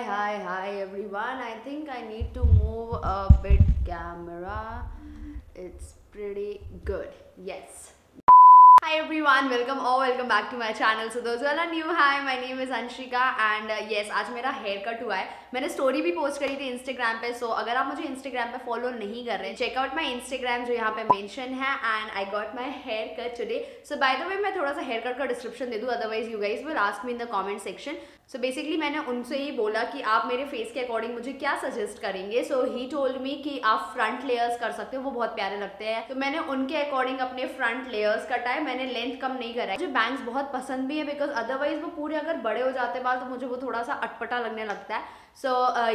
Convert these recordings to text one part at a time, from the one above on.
Hi everyone. I think I need to move a bit camera. It's pretty good. Yes. Hi everyone, welcome back to my channel. So those who are new, hi, my name is Anshika and yes, आज मेरा hair cut हुआ है. मैंने story भी post करी थी Instagram पे. सो अगर आप मुझे इंस्टाग्राम पे फॉलो नहीं कर रहे हैं, चेक आउट माई इंस्टाग्राम जो यहाँ पे मेंशन है. And I got my hair cut today. So by the way मैं थोड़ा सा हेयर कट का डिस्क्रिप्शन दे दूँ, otherwise you guys will ask me in the comment section. So basically मैंने उनसे ही बोला कि आप मेरे फेस के अकॉर्डिंग मुझे क्या सजेस्ट करेंगे. सो ही टोल्ड मी कि आप फ्रंट लेयर्स कर सकते हो, वो बहुत प्यारे लगते हैं. तो मैंने उनके अकॉर्डिंग अपने फ्रंट लेयर्स कटाए. मैंने लेंथ कम नहीं करा है. मुझे बैंग्स बहुत पसंद भी है बिकॉज अदरवाइज वो पूरे अगर बड़े हो जाते बाल तो मुझे वो थोड़ा सा अटपटा लगने लगता है. सो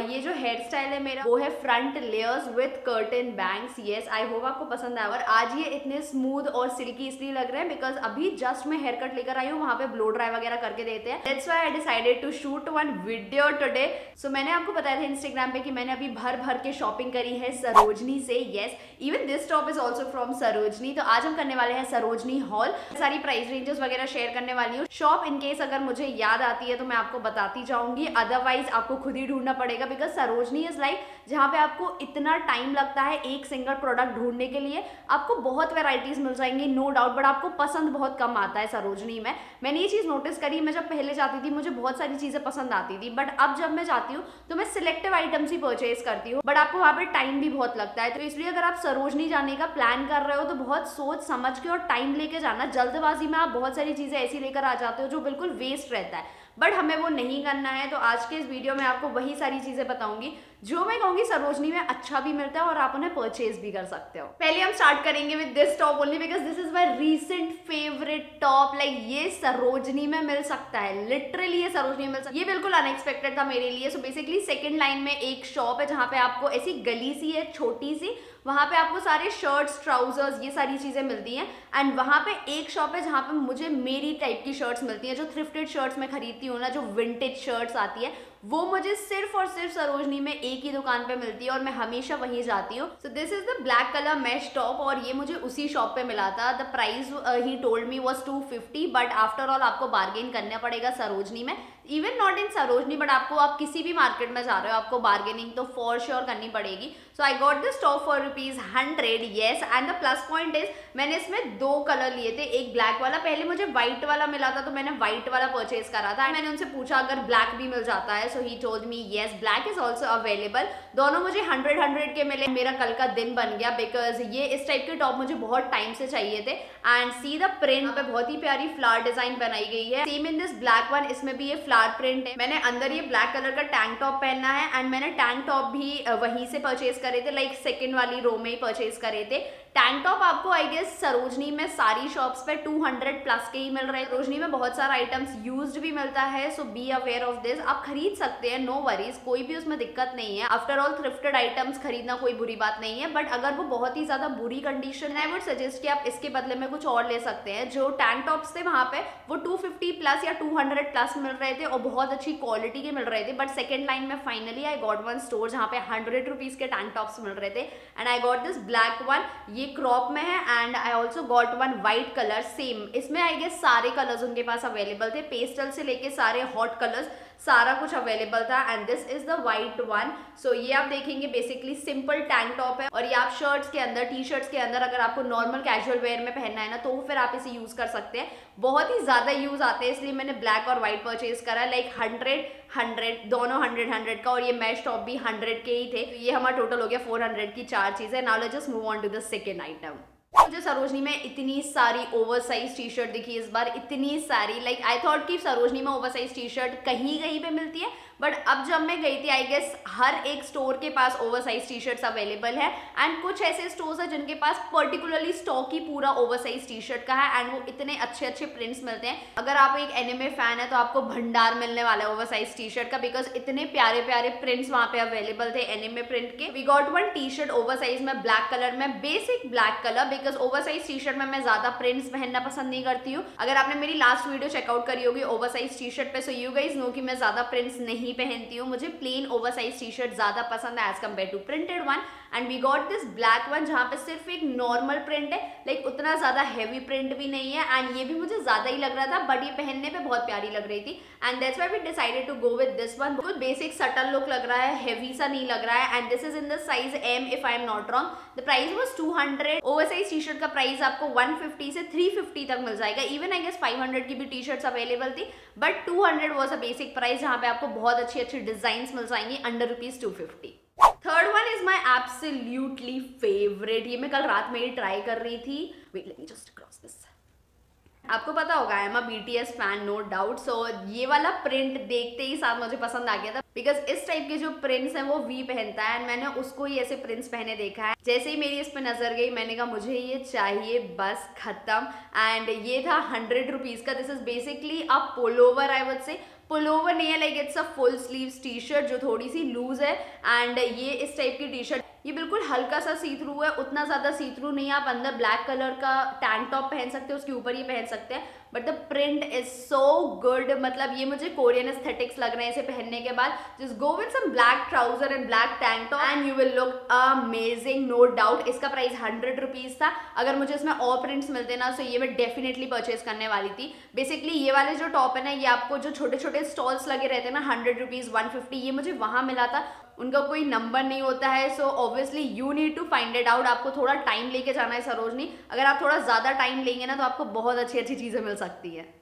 ये जो हेयर स्टाइल है मेरा वो है front layers with curtain bangs. Yes, I hope आपको पसंद आया. और आज ये इतने स्मूथ और सिल्की इसलिए लग रहे हैं बिकॉज अभी जस्ट मैं हेयर कट लेकर आई हूँ, वहां पे ब्लो ड्राई वगैरह करके देते हैं. That's why I decided to shoot one video today. So मैंने आपको बताया था इंस्टाग्राम पे कि मैंने अभी भर भर के शॉपिंग करी है सरोजनी से. Yes, even this top is also from Sarojini. तो आज हम करने वाले हैं सरोजनी हॉल. सारी प्राइस रेंजेस वगैरह शेयर करने वाली हूँ. शॉप इन केस अगर मुझे याद आती है तो मैं आपको बताती जाऊंगी, अदरवाइज आपको खुद ही ढूंढना पड़ेगा बिकॉज सरोजनी इज लाइक जहां पे आपको इतना टाइम लगता है एक सिंगल प्रोडक्ट ढूंढने के लिए. आपको बहुत वेराइटीज मिल जाएंगी नो डाउट, बट आपको पसंद बहुत कम आता है सरोजनी में. मैंने ये चीज नोटिस करी. मैं जब पहले जाती थी मुझे बहुत सारी चीजें पसंद आती थी, बट अब जब मैं जाती हूँ तो मैं सिलेक्टिव आइटम्स ही परचेज करती हूँ. बट आपको वहां पे टाइम भी बहुत लगता है. तो इसलिए अगर आप सरोजनी जाने का प्लान कर रहे हो तो बहुत सोच समझ के और टाइम लेके जाना. जल्दबाजी में आप बहुत सारी चीजें ऐसी लेकर आ जाते हो जो बिल्कुल वेस्ट रहता है, बट हमें वो नहीं करना है. तो आज के इस वीडियो में आपको वही सारी चीजें बताऊंगी जो मैं कहूंगी सरोजनी में अच्छा भी मिलता है और आप उन्हें परचेज भी कर सकते हो. पहले हम स्टार्ट करेंगे with this top only because this is my recent favourite top. Like ये सरोजनी में मिल सकता है, लिटरली ये सरोजनी में मिल सकता है. ये बिल्कुल अनएक्सपेक्टेड था मेरे लिए. सो बेसिकली सेकंड लाइन में एक शॉप है जहां पे आपको ऐसी गली सी है छोटी सी, वहां पे आपको सारे शर्ट्स ट्राउजर्स ये सारी चीजें मिलती हैं. एंड वहां पे एक शॉप है जहां पे मुझे मेरी टाइप की शर्ट्स मिलती हैं, जो थ्रिफ्टेड शर्ट्स मैं खरीदती हूँ ना, जो विंटेज शर्ट्स आती है, वो मुझे सिर्फ और सिर्फ सरोजनी में एक ही दुकान पे मिलती है और मैं हमेशा वहीं जाती हूँ. So this is the black colour mesh top और ये मुझे उसी शॉप पे मिला था. The price he told me was 250, but after all आपको बार्गेन करना पड़ेगा सरोजनी में. Even not in Sarojini but आपको आप किसी भी मार्केट में जा रहे हो आपको बार्गेनिंग तो फॉर श्योर करनी पड़ेगी. So I got this top for ₹100. Yes, and the plus point is मैंने इसमें दो कलर लिए थे. एक ब्लैक वाला, पहले मुझे व्हाइट वाला मिला था तो मैंने व्हाइट वाला परचेज करा था. मैंने उनसे पूछा अगर ब्लैक भी मिल जाता है. So he told me yes black is also available. दोनों मुझे 100 के मिले. मेरा कल का दिन बन गया बिकॉज ये इस टाइप के टॉप मुझे बहुत टाइम से चाहिए थे. एंड सी द प्रिंट पे बहुत ही प्यारी फ्लावर डिजाइन बनाई गई है. Same in this black one, इसमें भी ये फ्लावर प्रिंट है. मैंने अंदर ये ब्लैक कलर का टैंक टॉप पहनना है एंड मैंने टैंक टॉप भी वहीं से परचेज करे थे, लाइक सेकंड वाली रो में ही परचेज करे थे. टैंक टॉप आपको आई गेस सरोजनी में सारी शॉप्स पे 200 प्लस के ही मिल रहे हैं. सरोजनी में बहुत सारा आइटम्स यूज्ड भी मिलता है. सो बी अवेयर ऑफ दिस. आप खरीद सकते हैं, नो वरीज, कोई भी उसमें दिक्कत नहीं है. आफ्टर ऑल थ्रिफ्टेड आइटम्स खरीदना कोई बुरी बात नहीं है, बट अगर वो बहुत ही ज्यादा बुरी कंडीशन है, आई वुड सजेस्ट कि आप इसके बदले में कुछ और ले सकते हैं. जो टैंक टॉप्स थे वहां पे वो 250 प्लस या 200 प्लस मिल रहे थे और बहुत अच्छी क्वालिटी के मिल रहे थे. बट सेकंड लाइन में finally I got one store जहां पे ₹100 के टैंक टॉप्स मिल रहे थे. And I got this black one, ये क्रॉप में है. And I also got one white colour same. इसमें आई गेस सारे कलर्स उनके पास अवेलेबल थे, पेस्टल से लेके सारे हॉट कलर्स सारा कुछ अवेलेबल था. And this is the white one. So ये आप देखेंगे बेसिकली सिंपल टैंक टॉप है और ये आप शर्ट्स के अंदर, टी शर्ट्स के अंदर अगर आपको नॉर्मल कैजुअल वेयर में पहनना है ना तो फिर आप इसे यूज कर सकते हैं. बहुत ही ज्यादा यूज आते हैं इसलिए मैंने ब्लैक और व्हाइट परचेज करा. लाइक 100 दोनों 100 का, और ये मैश टॉप भी 100 के ही थे. ये हमारा टोटल हो गया 400 की चार चीजें. Now let's just move on to the second item. मुझे सरोजनी में इतनी सारी ओवरसाइज टी शर्ट दिखी इस बार, इतनी सारी. लाइक आई थॉट कि सरोजनी में ओवरसाइज टी शर्ट कहीं कहीं पे मिलती है, बट अब जब मैं गई थी आई गेस हर एक स्टोर के पास ओवरसाइज टी शर्ट्स अवेलेबल है. एंड कुछ ऐसे स्टोर्स है जिनके पास पर्टिकुलरली स्टॉक ही पूरा ओवरसाइज टी शर्ट का है एंड वो इतने अच्छे अच्छे प्रिंट्स मिलते हैं. अगर आप एक एनिमे फैन है तो आपको भंडार मिलने वाला है ओवरसाइज टी शर्ट का बिकॉज इतने प्यारे प्यारे प्रिंट्स वहां पे अवेलेबल थे एनिमे प्रिंट के. We got one T shirt oversize में ब्लैक कलर में, basic black colour, because oversize T shirt में मैं ज्यादा प्रिंट्स पहनना पसंद नहीं करती हूँ. अगर आपने मेरी लास्ट वीडियो चेकआउट करी होगी ओवरसाइज टी शर्ट पे, सो यू गाइज नो कि मैं ज्यादा प्रिंट्स नहीं नहीं पहनती हूँ, मुझे प्लेन ओवरसाइज टी शर्ट ज्यादा पसंद है as compared to printed one. And we got this black one जहाँ पे सिर्फ एक नॉर्मल प्रिंट है, लाइक उतना ज्यादा हैवी प्रिंट भी नहीं है, एंड ये भी मुझे ज्यादा ही लग रहा था, बट ये पहनने पे बहुत प्यारी लग रही थी, and that's why we decided to go with this one. बहुत बेसिक सटल लुक लग रहा है, हैवी सा नहीं लग रहा है, and this is in the size M if I am not wrong. The price was 200। Oversize T shirt का प्राइस आपको 150 से 350 तक मिल जाएगा। इवन आई गेस 500 की भी टी शर्ट्स अवेलेबल थी, but 200 was a basic price जहाँ पे आपको बहुत अच्छी अच्छी डिजाइन मिल जाएंगी under ₹250। Third one is my absolutely favourite. ये मैं कल रात में ही ट्राई कर रही थी। Wait let me just cross this. आपको पता होगा I am a BTS fan, no doubt. So ये वाला प्रिंट देखते ही साथ मुझे पसंद आ गया था, बिकॉज इस टाइप के जो प्रिंट्स हैं वो वी पहनता है, एंड मैंने उसको ही ऐसे प्रिंट्स पहने देखा है। जैसे ही मेरी इस पे नजर गई, मैंने कहा मुझे ये चाहिए, बस खत्म। एंड ये था 100 रुपीज का। This is basically a pullover, I would say pullover नहीं है, like it's a full sleeves T shirt जो थोड़ी सी लूज है, एंड ये इस टाइप की टी शर्ट, ये बिल्कुल हल्का सा सी थ्रू है, उतना ज्यादा सी थ्रू नहीं है। आप अंदर ब्लैक कलर का टैंक टॉप पहन सकते हो, उसके ऊपर ये पहन सकते हैं, but the print is so good. मतलब ये मुझे कोरियन एस्थेटिक्स लग रहे हैं इसे पहनने के बाद। Just go with some black trouser and black tank top and you will look amazing, no doubt. इसका प्राइस 100 रुपीज था। अगर मुझे इसमें और प्रिंट्स मिलते ना, तो ये मैं डेफिनेटली परचेज करने वाली थी। बेसिकली ये वाले जो टॉप है ना, ये आपको जो छोटे छोटे स्टॉल्स लगे रहते हैं ना, 100 रुपीज 150, ये मुझे वहां मिला था। उनका कोई नंबर नहीं होता है, so obviously you need to find it out. आपको थोड़ा टाइम लेके जाना है सरोजनी। अगर आप थोड़ा ज्यादा टाइम लेंगे ना, तो आपको बहुत अच्छी अच्छी चीजें मिल सकती है।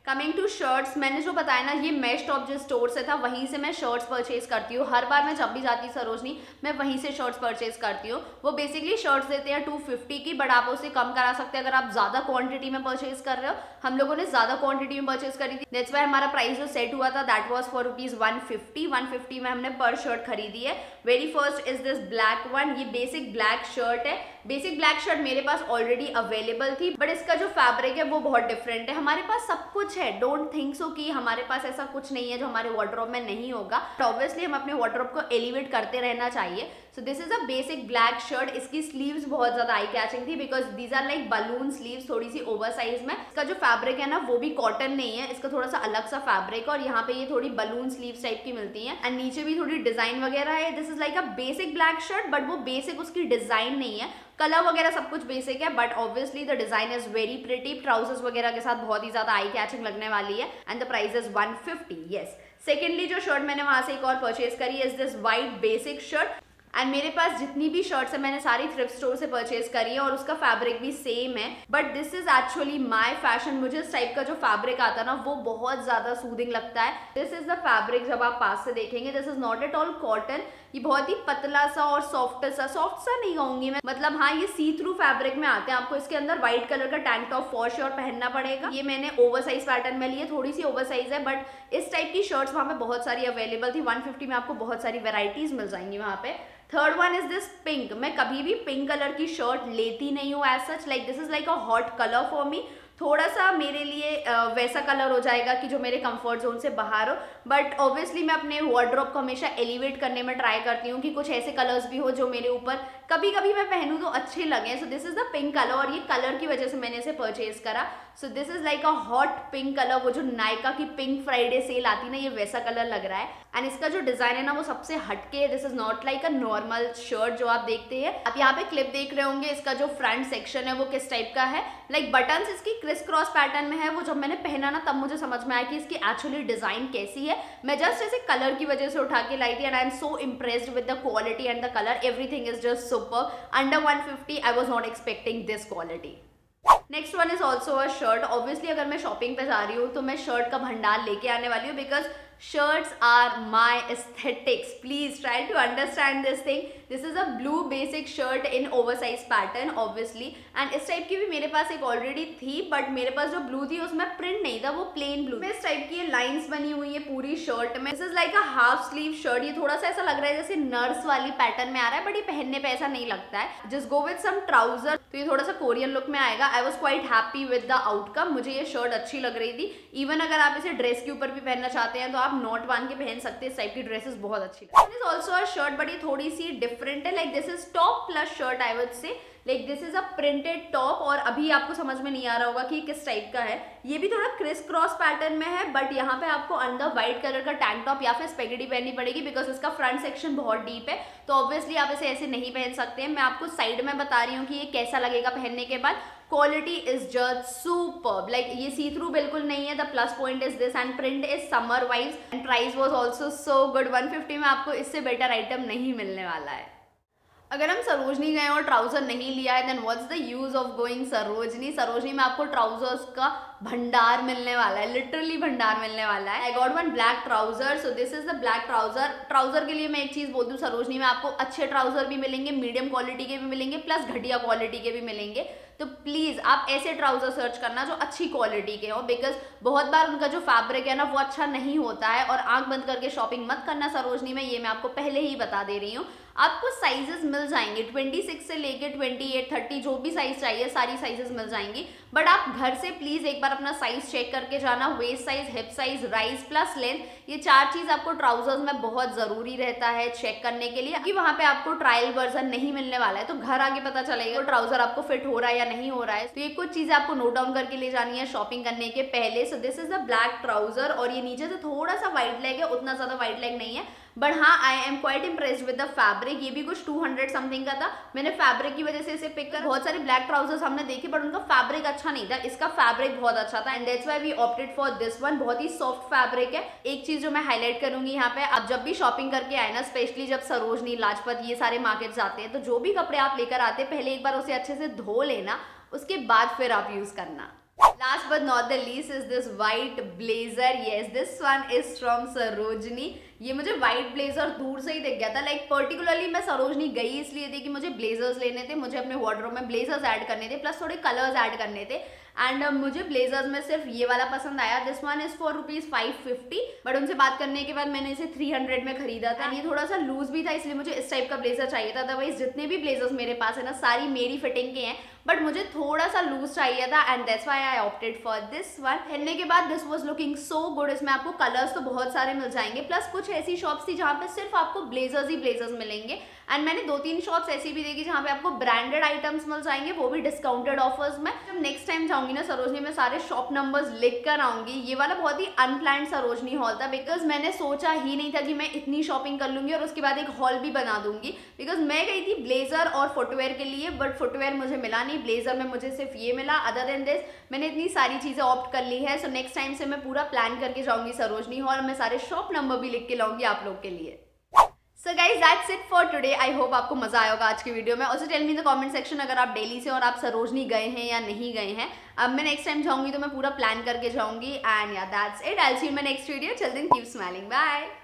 कमिंग टू शर्ट्स, मैंने जो बताया ना, ये मेश टॉप जिस स्टोर से था, वहीं से मैं शर्ट्स परचेज करती हूँ। हर बार मैं जब भी जाती हूँ सरोजनी, मैं वहीं से शर्ट्स परचेज करती हूँ। वो बेसिकली शर्ट्स देते हैं 250 की, बट आप उसे कम करा सकते हैं अगर आप ज्यादा क्वांटिटी में परचेज कर रहे हो। हम लोगों ने ज्यादा क्वांटिटी में परचेज करी थी, दैट्स व्हाई हमारा प्राइस जो सेट हुआ था दैट वाज फॉर ₹150। 150 में हमने पर शर्ट खरीदी है। Very first is this black one. ये बेसिक ब्लैक शर्ट है। बेसिक ब्लैक शर्ट मेरे पास ऑलरेडी अवेलेबल थी, बट इसका जो फैब्रिक है वो बहुत डिफरेंट है। हमारे पास सब कुछ है, डोंट थिंक सो कि हमारे पास ऐसा कुछ नहीं है जो हमारे वार्डरोब में नहीं होगा। ऑब्वियसली हम अपने वार्डरोब को एलिवेट करते रहना चाहिए। So this is a basic black shirt. इसकी स्लीव्स बहुत ज्यादा आई कैचिंग थी, because these are like balloon sleeves, थोड़ी सी ओवर साइज में। इसका जो फैब्रिक है ना, वो भी कॉटन नहीं है, इसका थोड़ा सा अलग सा फैब्रिक, और यहाँ पे ये थोड़ी बलून स्लीव्स टाइप की मिलती है, एंड नीचे भी थोड़ी डिजाइन वगैरह है। This is like a basic black shirt, but वो बेसिक उसकी डिजाइन नहीं है, कलर वगैरह सब कुछ बेसिक है, but obviously the design is very pretty. Trousers वगैरह के साथ बहुत ही ज्यादा आई कैचिंग लगने वाली है, and the price is 150। Yes, secondly जो शर्ट मैंने वहां से एक और परचेज करी is this white basic shirt. And मेरे पास जितनी भी शर्ट्स है मैंने सारी थ्रिफ्ट स्टोर से परचेज करी है, और उसका फैब्रिक भी सेम है, but this is actually my fashion. मुझे इस टाइप का जो फैब्रिक आता है ना, वो बहुत ज्यादा सूदिंग लगता है। दिस इज द फैब्रिक, जब आप पास से देखेंगे, this is not at all cotton. ये बहुत ही पतला सा और सॉफ्ट सा नहीं कहूंगी मैं, मतलब हाँ, ये सी थ्रू फैब्रिक में आते हैं। आपको इसके अंदर व्हाइट कलर का टैंक टॉप फॉर श्योर पहनना पड़ेगा। ये मैंने ओवर साइज पैटर्न में ली है, थोड़ी सी ओवर साइज है, बट इस टाइप की शर्ट्स वहां पे बहुत सारी अवेलेबल थी। 150 में आपको बहुत सारी वेराइटीज मिल जाएंगी वहां पे। Third one is this pink. मैं कभी भी पिंक कलर की शर्ट लेती नहीं हूँ as such, like this is like a hot colour for me. थोड़ा सा मेरे लिए वैसा कलर हो जाएगा कि जो मेरे कंफर्ट जोन से बाहर हो, बट ऑब्वियसली मैं अपने वार्डरोब को हमेशा एलिवेट करने में ट्राई करती हूँ कि कुछ ऐसे कलर्स भी हो जो मेरे ऊपर कभी कभी मैं पहनूं तो अच्छे लगे। सो this is the pink colour, और ये कलर की वजह से मैंने इसे परचेज करा। सो this is like a hot pink colour. वो जो नायका की पिंक फ्राइडे सेल आती ना, ये वैसा कलर लग रहा है, एंड इसका जो डिजाइन है ना, वो सबसे हटके है। This is not like a normal shirt जो आप देखते हैं। आप यहाँ पे क्लिप देख रहे होंगे, इसका जो फ्रंट सेक्शन है वो किस टाइप का है, लाइक बटन्स इसकी क्रिस क्रॉस पैटर्न में है। वो जब मैंने पहना ना, तब मुझे समझ में आया कि इसकी एक्चुअली डिजाइन कैसी है। मैं जस्ट ऐसे कलर की वजह से उठा के लाई थी, and I am so impressed with the quality and the colour. Everything is just super. Under 150 I was not expecting this quality. Next one is also a shirt. Obviously अगर मैं shopping पे जा रही हूँ तो मैं शर्ट का भंडार लेके आने वाली हूँ, because shirts are my aesthetics. Please try to understand this thing. This is a blue basic shirt in oversized pattern obviously, and इस टाइप की भी मेरे पास एक ऑलरेडी थी, बट मेरे पास जो ब्लू थी उसमें प्रिंट नहीं था, वो प्लेन ब्लू। इस टाइप की लाइंस बनी हुई है पूरी शर्ट में। This is like a half sleeve shirt. ये थोड़ा सा ऐसा लग रहा है जैसे नर्स वाली पैटर्न में आ रहा है, बट ये पहनने पे ऐसा नहीं लगता है। Just go with some trouser, तो ये थोड़ा सा कोरियन लुक में आएगा। I was quite happy with the outcome. मुझे ये शर्ट अच्छी लग रही थी। इवन अगर आप इसे ड्रेस के ऊपर भी पहनना चाहते हैं तो आप नोट बांध के पहन सकते हैं। इस टाइप की ड्रेसेस बहुत अच्छी लगती है। This is also a shirt, but ये थोड़ी सी डिफरेंट है। Like this is top plus shirt I would say. Like this is a printed top, और अभी आपको समझ में नहीं आ रहा होगा कि किस टाइप का है। ये भी थोड़ा क्रिस क्रॉस पैटर्न में है, बट यहाँ पे आपको अंदर व्हाइट कलर का टैंक टॉप या फिर स्पेगेटी पहननी पड़ेगी, बिकॉज इसका फ्रंट सेक्शन बहुत डीप है। तो ऑब्वियसली आप इसे ऐसे नहीं पहन सकते हैं। मैं आपको साइड में बता रही हूँ कि ये कैसा लगेगा पहनने के बाद। Quality is just superb. Like ये सी थ्रू बिल्कुल नहीं है। The plus point is this, and print is summer wise, and price was also so good. 150 में आपको इससे बेटर आइटम नहीं मिलने वाला है। अगर हम सरोजनी गए और ट्राउजर नहीं लिया है, then what's the use of going Sarojini. Sarojini में आपको ट्राउजर्स का भंडार मिलने वाला है, लिटरली भंडार मिलने वाला है। I got one black trouser, so this is the black trouser. Trouser के लिए मैं एक चीज बोल दूं, सरोजनी में आपको अच्छे ट्राउजर भी मिलेंगे, मीडियम क्वालिटी के भी मिलेंगे, प्लस घटिया क्वालिटी के भी मिलेंगे। तो प्लीज आप ऐसे ट्राउजर सर्च करना जो अच्छी क्वालिटी के हो, बिकॉज बहुत बार उनका जो फैब्रिक है ना वो अच्छा नहीं होता है। और आंख बंद करके शॉपिंग मत करना सरोजनी में, ये मैं आपको पहले ही बता दे रही हूँ। आपको साइजेस मिल जाएंगे 26 से लेके 28, 30, जो भी साइज चाहिए सारी साइजेस मिल जाएंगी। बट आप घर से प्लीज एक बार अपना साइज चेक करके जाना। Waste size, hip size, rise plus length, ये 4 चीज आपको ट्राउजर्स में बहुत जरूरी रहता है चेक करने के लिए, क्योंकि वहां पे आपको ट्रायल वर्जन नहीं मिलने वाला है। तो घर आके पता चलेगा तो ट्राउजर आपको फिट हो रहा है या नहीं हो रहा है। तो ये कुछ चीजें आपको नोट डाउन करके ले जानी है शॉपिंग करने के पहले। सो this is the black trouser, और ये नीचे से थोड़ा सा वाइड लेग है, उतना ज्यादा वाइड लेग नहीं है, बट हाँ I am quite impressed with the fabric. ये भी कुछ 200 समथिंग का था। मैंने फैब्रिक की वजह से इसे पिक कर, बहुत सारे ब्लैक ट्राउजर्स हमने देखे बट उनका फैब्रिक अच्छा नहीं था। इसका फैब्रिक बहुत अच्छा था, and that's why we opted for this one. बहुत ही सॉफ्ट फैब्रिक है। एक चीज जो मैं हाईलाइट करूंगी यहाँ पे, आप जब भी शॉपिंग करके आए ना, स्पेशली जब सरोजनी, लाजपत, ये सारे मार्केट जाते हैं, तो जो भी कपड़े आप लेकर आते हैं पहले एक बार उसे अच्छे से धो लेना, उसके बाद फिर आप यूज करना। Last but not the least is this white blazer. Yes, this one is from Sarojini. ये मुझे व्हाइट ब्लेजर दूर से ही दिख गया था। लाइक पर्टिकुलरली मैं सरोजनी गई इसलिए थी कि मुझे ब्लेजर्स लेने थे, मुझे अपने वार्डरोब में ब्लेजर्स ऐड करने थे, प्लस थोड़े कलर्स ऐड करने थे। एंड मुझे ब्लेजर्स में सिर्फ ये वाला पसंद आया। This one is for ₹550, but उनसे बात करने के बाद मैंने इसे 300 में खरीदा था। ये थोड़ा सा लूज भी था, इसलिए मुझे इस टाइप का ब्लेजर चाहिए था। अदरवाइज जितने भी ब्लेजर्स मेरे पास है ना, सारी मेरी फिटिंग के हैं, बट मुझे थोड़ा सा लूज चाहिए था, and that's why I opted for this one. पहनने के बाद this was looking so good. इसमें आपको कलर्स तो बहुत सारे मिल जाएंगे, प्लस कुछ ऐसी शॉप्स थी जहाँ पे सिर्फ आपको ब्लेजर्स ही ब्लेजर्स मिलेंगे, एंड मैंने 2-3 शॉप्स ऐसी भी देखी जहाँ पे आपको ब्रांडेड आइटम्स मिल जाएंगे, वो भी डिस्काउंटेड ऑफर्स में। जब नेक्स्ट टाइम जाऊंगी ना सरोजनी में, सारे शॉप नंबर्स लिख कर आऊंगी। ये वाला बहुत ही अनप्लान्ड सरोजनी हॉल था, बिकॉज मैंने सोचा ही नहीं था कि मैं इतनी शॉपिंग कर लूंगी और उसके बाद एक हॉल भी बना दूंगी, बिकॉज मैं गई थी ब्लेजर और फुटवेयर के लिए, बट फुटवेयर मुझे मिला नहीं, ब्लेजर में मुझे सिर्फ ये मिला। अदर देन दिस मैंने इतनी सारी चीजें ऑप्ट कर ली है। सो नेक्स्ट टाइम से मैं पूरा प्लान करके जाऊंगी सरोजनी हॉल, मैं सारे शॉप नंबर भी लिख के लाऊंगी आप लोग के लिए। So guys, that's it for today. I hope आपको मजा आया होगा आज की वीडियो में। Also tell me in the comment section अगर आप डेली से और आप सरोजनी गए हैं या नहीं गए हैं। अब मैं नेक्स्ट टाइम जाऊंगी तो मैं पूरा प्लान करके जाऊंगी। एंड या that's it. I'll see you in my next video. Till then, keep smiling. Bye.